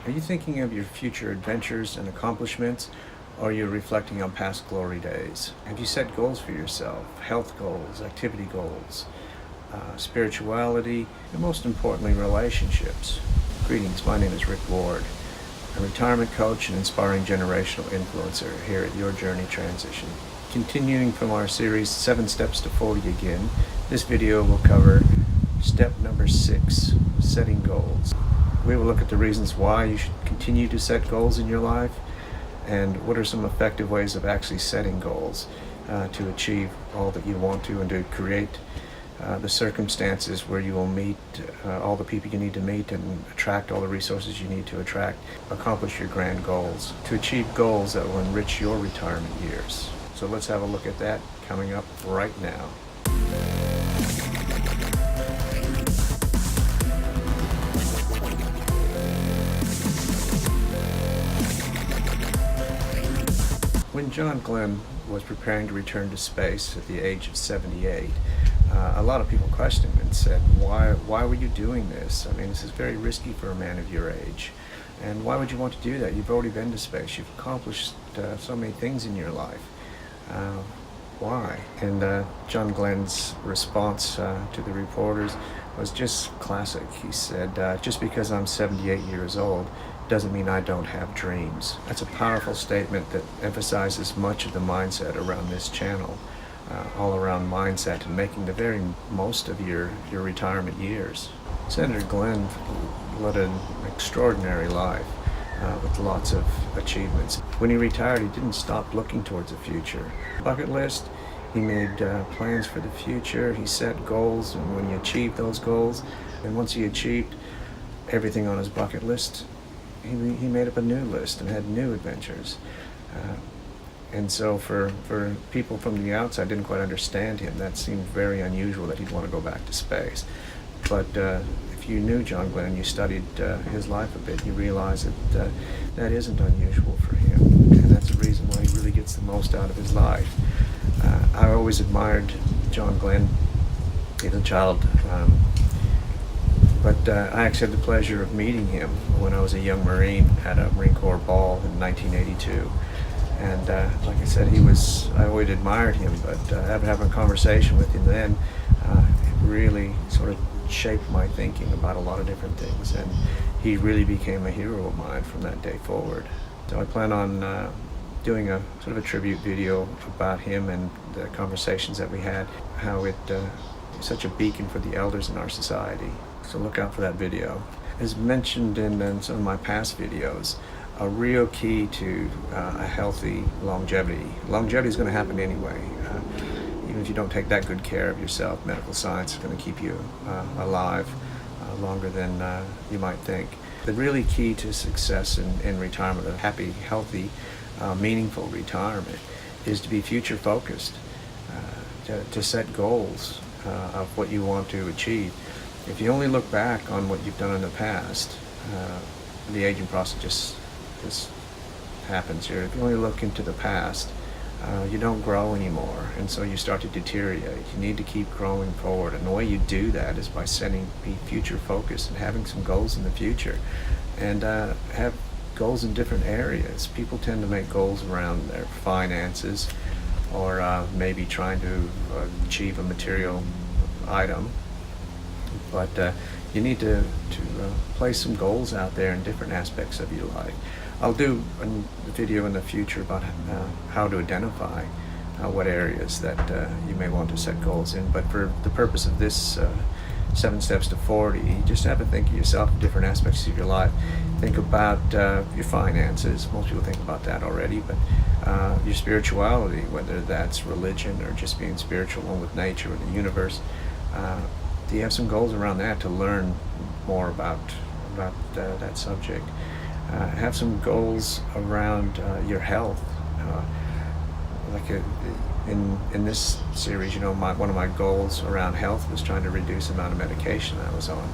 Are you thinking of your future adventures and accomplishments, or are you reflecting on past glory days? Have you set goals for yourself? Health goals, activity goals, spirituality, and most importantly, relationships? Greetings, my name is Rick Ward, a retirement coach and inspiring generational influencer here at Your Journey Transition. Continuing from our series, 7 Steps to 40 again, this video will cover step number 6, setting goals. We will look at the reasons why you should continue to set goals in your life and what are some effective ways of actually setting goals to achieve all that you want to and to create the circumstances where you will meet all the people you need to meet and attract all the resources you need to attract, accomplish your grand goals, to achieve goals that will enrich your retirement years. So let's have a look at that coming up right now. When John Glenn was preparing to return to space at the age of 78, a lot of people questioned him and said, why were you doing this? I mean, this is very risky for a man of your age. And why would you want to do that? You've already been to space. You've accomplished so many things in your life. Why? And John Glenn's response to the reporters was just classic. He said, just because I'm 78 years old doesn't mean I don't have dreams. That's a powerful statement that emphasizes much of the mindset around this channel, all around mindset and making the very most of your retirement years. Senator Glenn led an extraordinary life with lots of achievements. When he retired, he didn't stop looking towards the future. Bucket list, he made plans for the future, he set goals, and when he achieved those goals, and once he achieved everything on his bucket list, he made up a new list and had new adventures. And so for people from the outside didn't quite understand him. That seemed very unusual that he'd want to go back to space. But if you knew John Glenn and you studied his life a bit, you realize that that isn't unusual for him. And that's the reason why he really gets the most out of his life. I always admired John Glenn as a child. But I actually had the pleasure of meeting him when I was a young Marine at a Marine Corps ball in 1982. And like I said, I always admired him, but having a conversation with him then, it really sort of shaped my thinking about a lot of different things. And he really became a hero of mine from that day forward. So I plan on doing a sort of a tribute video about him and the conversations that we had, how it is such a beacon for the elders in our society. So look out for that video. As mentioned in some of my past videos, a real key to a healthy longevity. Longevity is going to happen anyway. Even if you don't take that good care of yourself, medical science is going to keep you alive longer than you might think. The really key to success in retirement, a happy, healthy, meaningful retirement, is to be future focused, to set goals of what you want to achieve. If you only look back on what you've done in the past, the aging process just happens here. If you only look into the past, you don't grow anymore, and so you start to deteriorate. You need to keep growing forward, and the way you do that is by be future focused and having some goals in the future, and have goals in different areas. People tend to make goals around their finances, or maybe trying to achieve a material item. But you need to place some goals out there in different aspects of your life. I'll do a video in the future about how to identify what areas that you may want to set goals in. But for the purpose of this 7 Steps to 40, you just have to think of yourself in different aspects of your life. Think about your finances. Most people think about that already, but your spirituality, whether that's religion or just being spiritual, one with nature or the universe. Do you have some goals around that to learn more about that subject? Have some goals around your health. In this series, one of my goals around health was trying to reduce the amount of medication I was on,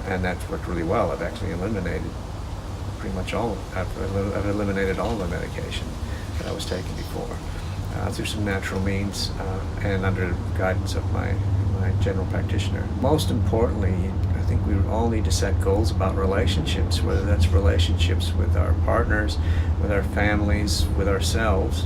and that's worked really well. I've actually eliminated pretty much I've eliminated all the medication that I was taking before through some natural means and under guidance of my general practitioner. Most importantly, think we all need to set goals about relationships, whether that's relationships with our partners, with our families, with ourselves.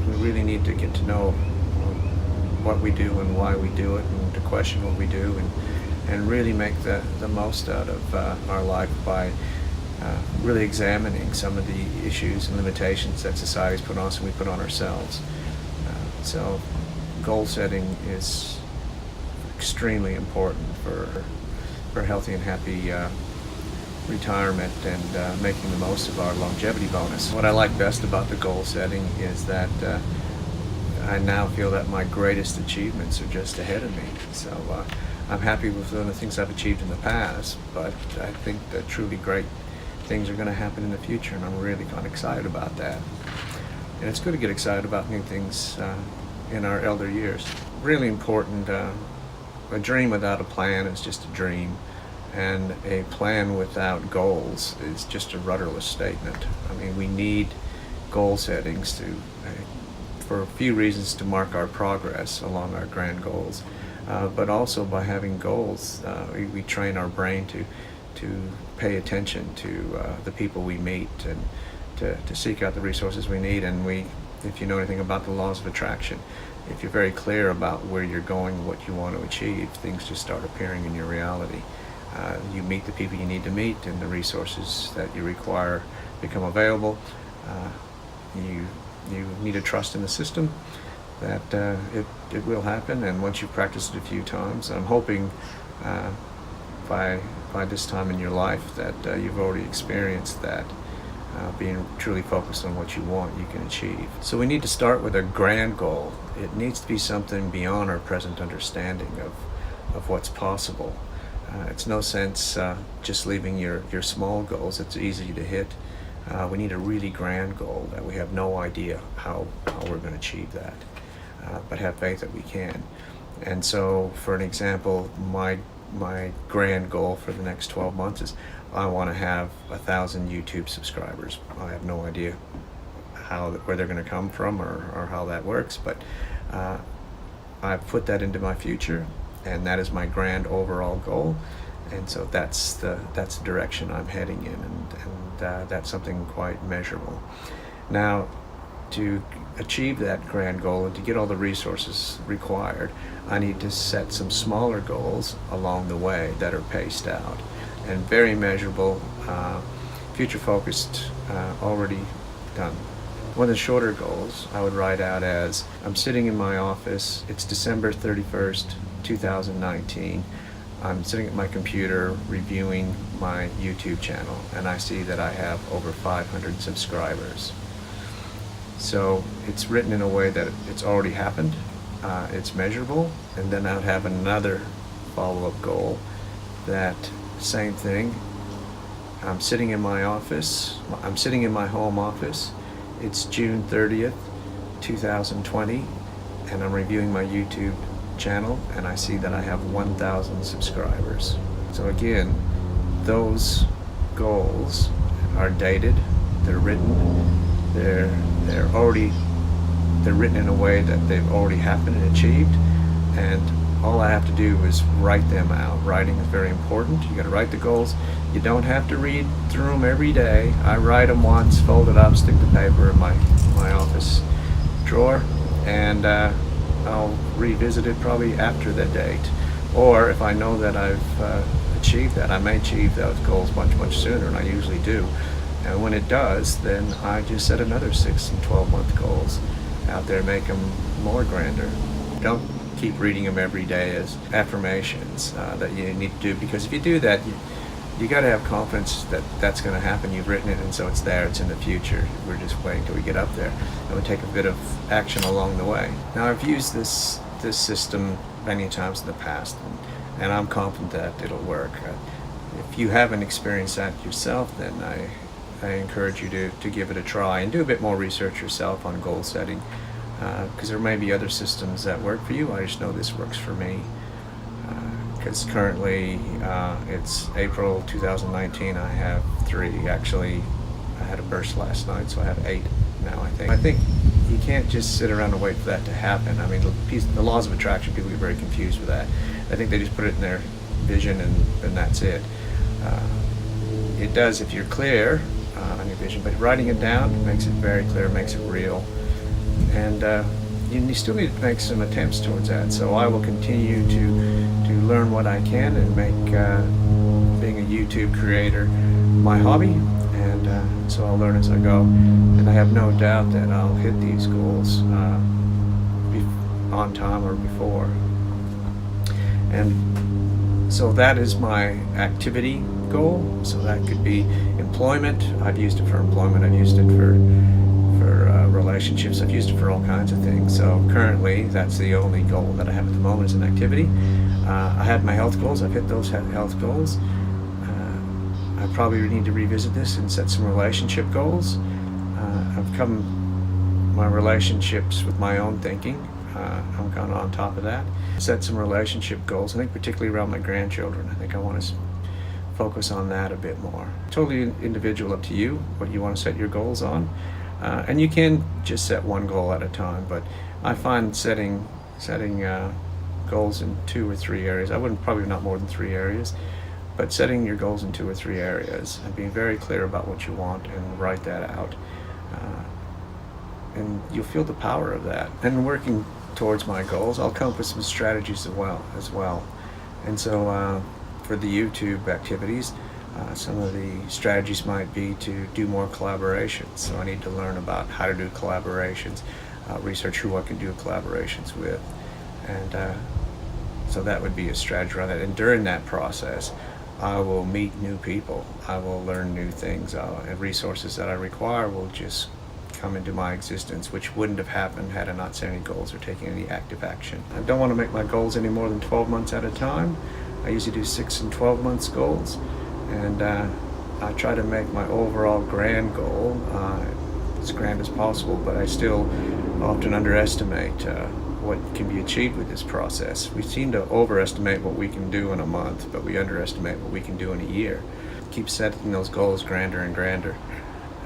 We really need to get to know what we do and why we do it, and to question what we do, and really make the most out of our life by really examining some of the issues and limitations that society's put on us and we put on ourselves. So goal setting is extremely important for healthy and happy retirement and making the most of our longevity bonus. What I like best about the goal setting is that I now feel that my greatest achievements are just ahead of me. So I'm happy with the things I've achieved in the past, but I think that truly great things are going to happen in the future, and I'm really kind of excited about that. And it's good to get excited about new things in our elder years. Really important, a dream without a plan is just a dream, and a plan without goals is just a rudderless statement. I mean, we need goal settings for a few reasons, to mark our progress along our grand goals, but also by having goals, we train our brain to pay attention to the people we meet, and to seek out the resources we need. And if you know anything about the laws of attraction, if you're very clear about where you're going, what you want to achieve, things just start appearing in your reality. You meet the people you need to meet, and the resources that you require become available. You need to trust in the system that it will happen, and once you've practiced it a few times, I'm hoping by this time in your life that you've already experienced that being truly focused on what you want, you can achieve. So we need to start with a grand goal. It needs to be something beyond our present understanding of what's possible. It's no sense just leaving your small goals. It's easy to hit. We need a really grand goal that we have no idea how we're going to achieve that, but have faith that we can. And so, for an example, my grand goal for the next 12 months is I want to have 1,000 YouTube subscribers. I have no idea where they're going to come from or how that works, but I've put that into my future, and that is my grand overall goal. And so that's the direction I'm heading in, and that's something quite measurable. Now, to achieve that grand goal and to get all the resources required, I need to set some smaller goals along the way that are paced out and very measurable, future focused, already done. One of the shorter goals I would write out as, I'm sitting in my office, it's December 31st, 2019, I'm sitting at my computer reviewing my YouTube channel, and I see that I have over 500 subscribers. So it's written in a way that it's already happened, it's measurable, and then I would have another follow-up goal, that same thing, I'm sitting in my office, I'm sitting in my home office, it's June 30th, 2020, and I'm reviewing my YouTube channel, and I see that I have 1,000 subscribers. So again, those goals are dated, they're written, they're written in a way that they've already happened and achieved, and all I have to do is write them out. Writing is very important. You got to write the goals. You don't have to read through them every day. I write them once, fold it up, stick the paper in my office drawer, and I'll revisit it probably after the date. Or if I know that I've achieved that, I may achieve those goals much sooner, and I usually do. And when it does, then I just set another 6 and 12-month goals out there, make them more grander. Don't keep reading them every day as affirmations that you need to do, because if you do that, you got to have confidence that that's going to happen. You've written it, and so it's there, it's in the future. We're just waiting till we get up there, and we take a bit of action along the way. Now, I've used this system many times in the past, and I'm confident that it'll work. If you haven't experienced that yourself, then I encourage you to give it a try and do a bit more research yourself on goal setting, because there may be other systems that work for you. I just know this works for me, because currently it's April 2019. I have 3. Actually, I had a burst last night, so I have 8 now, I think you can't just sit around and wait for that to happen. I mean, the laws of attraction, people get very confused with that. I think they just put it in vision and that's it. It does if you're clear on your vision, but writing it down makes it very clear, makes it real. And you still need to make some attempts towards that. So I will continue to learn what I can and make being a YouTube creator my hobby. And so I'll learn as I go. And I have no doubt that I'll hit these goals on time or before. And so that is my activity goal. So that could be employment. I've used it for employment. I've used it for relationships. I've used it for all kinds of things. So currently, that's the only goal that I have at the moment is an activity. I had my health goals. I've hit those health goals. I probably need to revisit this and set some relationship goals. I've come my relationships with my own thinking. I'm kind of on top of that. Set some relationship goals. I think particularly around my grandchildren. I think I want to focus on that a bit more. Totally individual, up to you what you want to set your goals on. And you can just set one goal at a time, but I find setting goals in 2 or 3 areas. I wouldn't, probably not more than 3 areas, but setting your goals in 2 or 3 areas and being very clear about what you want and write that out. And you'll feel the power of that. And working towards my goals, I'll come up with some strategies as well. And so for the YouTube activities, some of the strategies might be to do more collaborations. So I need to learn about how to do collaborations, research who I can do collaborations with. And so that would be a strategy around that. And during that process, I will meet new people. I will learn new things. And resources that I require will just come into my existence, which wouldn't have happened had I not set any goals or taken any active action. I don't want to make my goals any more than 12 months at a time. I usually do 6 and 12 months goals. And I try to make my overall grand goal as grand as possible, but I still often underestimate what can be achieved with this process. We seem to overestimate what we can do in a month, but we underestimate what we can do in a year. Keep setting those goals grander and grander.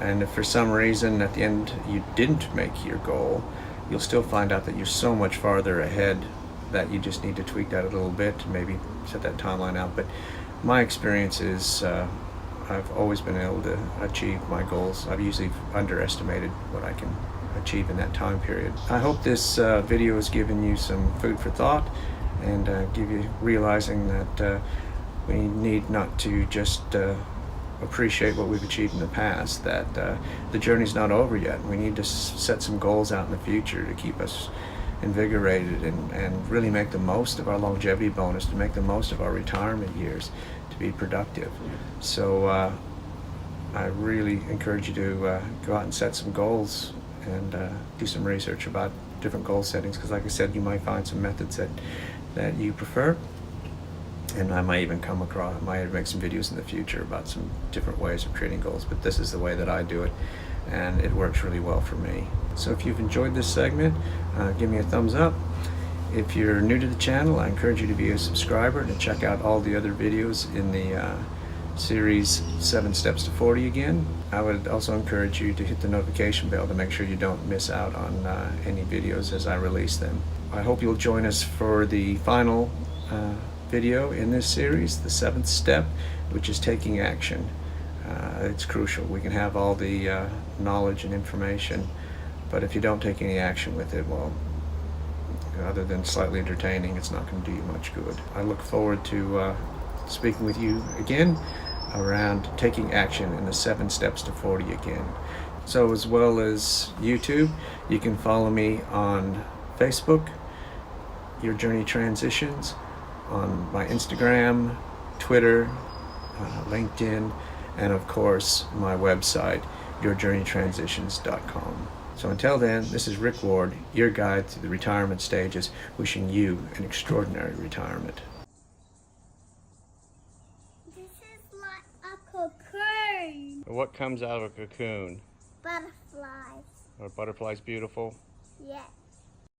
And if for some reason at the end you didn't make your goal, you'll still find out that you're so much farther ahead that you just need to tweak that a little bit and maybe set that timeline out. But my experience is I've always been able to achieve my goals. I've usually underestimated what I can achieve in that time period. I hope this video has given you some food for thought and give you realizing that we need not to just appreciate what we've achieved in the past, that the journey's not over yet. We need to set some goals out in the future to keep us invigorated and really make the most of our longevity bonus, to make the most of our retirement years, to be productive. So I really encourage you to go out and set some goals and do some research about different goal settings, because like I said, you might find some methods that you prefer. And I might even make some videos in the future about some different ways of creating goals, but this is the way that I do it, and it works really well for me. So if you've enjoyed this segment, give me a thumbs up. If you're new to the channel, I encourage you to be a subscriber and to check out all the other videos in the series 7 Steps to 40 again. I would also encourage you to hit the notification bell to make sure you don't miss out on any videos as I release them. I hope you'll join us for the final video in this series, the 7th step, which is taking action. It's crucial. We can have all the knowledge and information, but if you don't take any action with it, well, other than slightly entertaining, it's not going to do you much good. I look forward to speaking with you again around taking action in the 7 steps to 40 again. So as well as YouTube, you can follow me on Facebook, Your Journey Transitions, on my Instagram, Twitter, LinkedIn, and of course my website, yourjourneytransitions.com. So until then, this is Rick Ward, your guide through the retirement stages, wishing you an extraordinary retirement. This is like a cocoon. What comes out of a cocoon? Butterflies. Are butterflies beautiful? Yes.